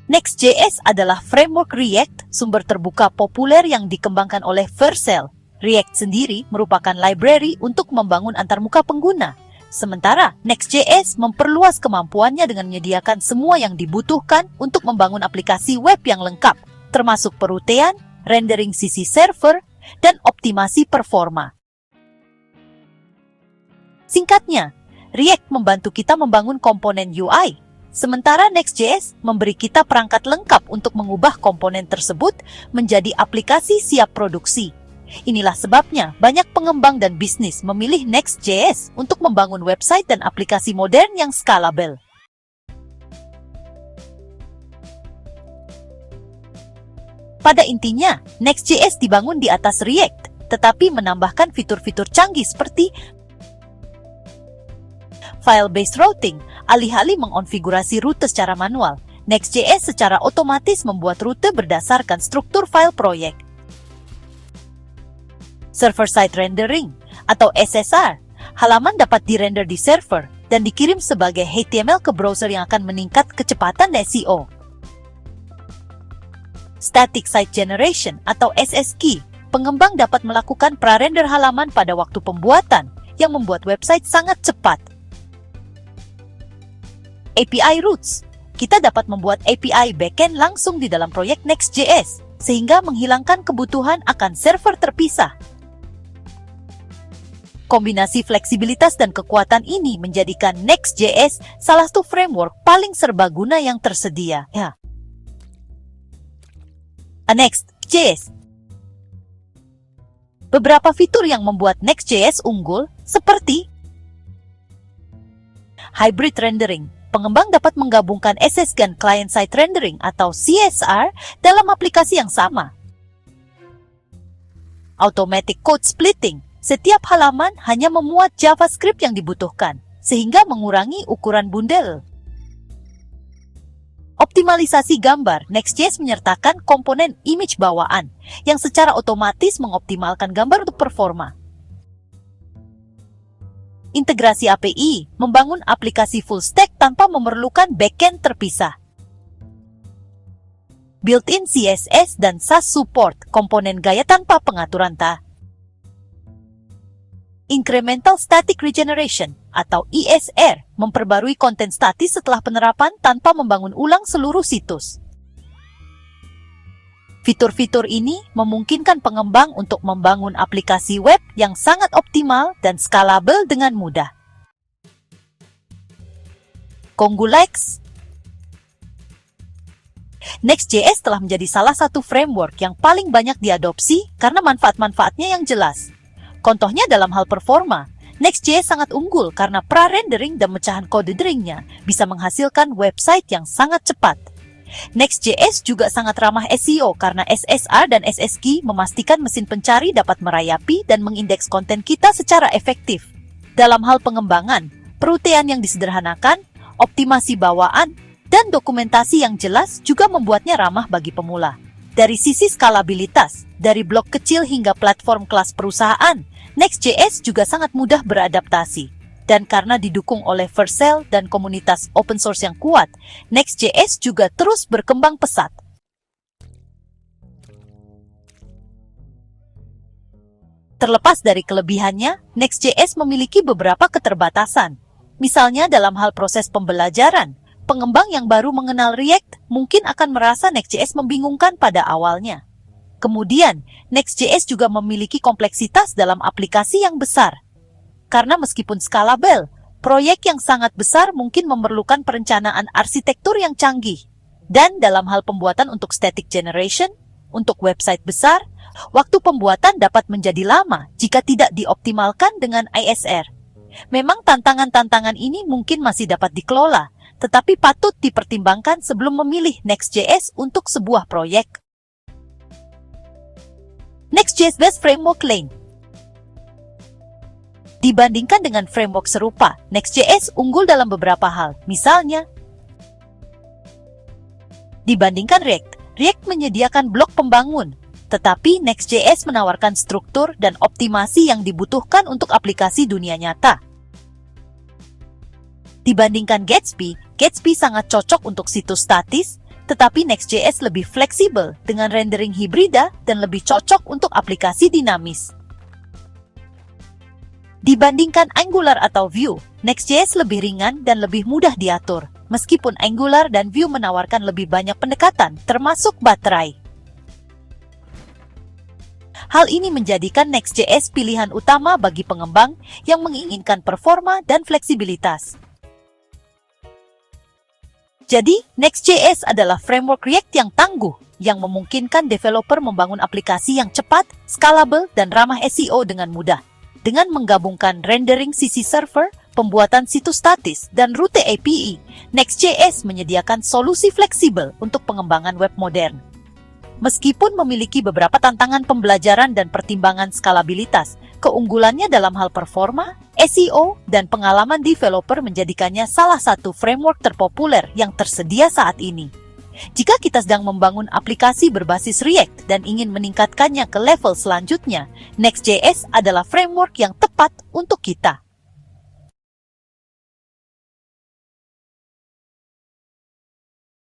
Next.js adalah framework React sumber terbuka populer yang dikembangkan oleh Vercel. React sendiri merupakan library untuk membangun antarmuka pengguna. Sementara Next.js memperluas kemampuannya dengan menyediakan semua yang dibutuhkan untuk membangun aplikasi web yang lengkap, termasuk perutean, rendering sisi server, dan optimasi performa. Singkatnya, React membantu kita membangun komponen UI, sementara Next.js memberi kita perangkat lengkap untuk mengubah komponen tersebut menjadi aplikasi siap produksi. Inilah sebabnya banyak pengembang dan bisnis memilih Next.js untuk membangun website dan aplikasi modern yang scalable. Pada intinya, Next.js dibangun di atas React, tetapi menambahkan fitur-fitur canggih seperti file-based routing, alih-alih mengonfigurasi rute secara manual. Next.js secara otomatis membuat rute berdasarkan struktur file proyek. Server-side rendering atau SSR, halaman dapat dirender di server dan dikirim sebagai HTML ke browser yang akan meningkat kecepatan SEO. Static Site Generation atau SSG, pengembang dapat melakukan pra-render halaman pada waktu pembuatan yang membuat website sangat cepat. API Routes, kita dapat membuat API backend langsung di dalam proyek Next.js, sehingga menghilangkan kebutuhan akan server terpisah. Kombinasi fleksibilitas dan kekuatan ini menjadikan Next.js salah satu framework paling serbaguna yang tersedia. Next.js. Beberapa fitur yang membuat Next.js unggul seperti hybrid rendering. Pengembang dapat menggabungkan SSG dan client-side rendering atau CSR dalam aplikasi yang sama. Automatic code splitting. Setiap halaman hanya memuat JavaScript yang dibutuhkan, sehingga mengurangi ukuran bundel. Optimalisasi gambar. Next.js menyertakan komponen image bawaan yang secara otomatis mengoptimalkan gambar untuk performa. Integrasi API, membangun aplikasi full stack tanpa memerlukan backend terpisah. Built-in CSS dan Sass support, komponen gaya tanpa pengaturan Incremental Static Regeneration atau ISR, memperbarui konten statis setelah penerapan tanpa membangun ulang seluruh situs. Fitur-fitur ini memungkinkan pengembang untuk membangun aplikasi web yang sangat optimal dan scalable dengan mudah. Congulix. Next.js telah menjadi salah satu framework yang paling banyak diadopsi karena manfaat-manfaatnya yang jelas. Contohnya dalam hal performa, Next.js sangat unggul karena pra-rendering dan mecahan kode deringnya bisa menghasilkan website yang sangat cepat. Next.js juga sangat ramah SEO karena SSR dan SSG memastikan mesin pencari dapat merayapi dan mengindeks konten kita secara efektif. Dalam hal pengembangan, perutean yang disederhanakan, optimasi bawaan, dan dokumentasi yang jelas juga membuatnya ramah bagi pemula. Dari sisi skalabilitas, dari blok kecil hingga platform kelas perusahaan, Next.js juga sangat mudah beradaptasi. Dan karena didukung oleh Vercel dan komunitas open source yang kuat, Next.js juga terus berkembang pesat. Terlepas dari kelebihannya, Next.js memiliki beberapa keterbatasan. Misalnya dalam hal proses pembelajaran, pengembang yang baru mengenal React mungkin akan merasa Next.js membingungkan pada awalnya. Kemudian, Next.js juga memiliki kompleksitas dalam aplikasi yang besar. Karena meskipun scalable, proyek yang sangat besar mungkin memerlukan perencanaan arsitektur yang canggih. Dan dalam hal pembuatan untuk static generation, untuk website besar, waktu pembuatan dapat menjadi lama jika tidak dioptimalkan dengan ISR. Memang tantangan-tantangan ini mungkin masih dapat dikelola, tetapi patut dipertimbangkan sebelum memilih Next.js untuk sebuah proyek. Next.js Best Framework Lane. Dibandingkan dengan framework serupa, Next.js unggul dalam beberapa hal. Misalnya, dibandingkan React menyediakan blok pembangun, tetapi Next.js menawarkan struktur dan optimasi yang dibutuhkan untuk aplikasi dunia nyata. Dibandingkan Gatsby sangat cocok untuk situs statis, Tetapi Next.js lebih fleksibel dengan rendering hibrida dan lebih cocok untuk aplikasi dinamis. Dibandingkan Angular atau Vue, Next.js lebih ringan dan lebih mudah diatur, meskipun Angular dan Vue menawarkan lebih banyak pendekatan, termasuk baterai. Hal ini menjadikan Next.js pilihan utama bagi pengembang yang menginginkan performa dan fleksibilitas. Jadi, Next.js adalah framework React yang tangguh, yang memungkinkan developer membangun aplikasi yang cepat, scalable, dan ramah SEO dengan mudah. Dengan menggabungkan rendering sisi server, pembuatan situs statis, dan rute API, Next.js menyediakan solusi fleksibel untuk pengembangan web modern. Meskipun memiliki beberapa tantangan pembelajaran dan pertimbangan skalabilitas, keunggulannya dalam hal performa, SEO, dan pengalaman developer menjadikannya salah satu framework terpopuler yang tersedia saat ini. Jika kita sedang membangun aplikasi berbasis React dan ingin meningkatkannya ke level selanjutnya, Next.js adalah framework yang tepat untuk kita.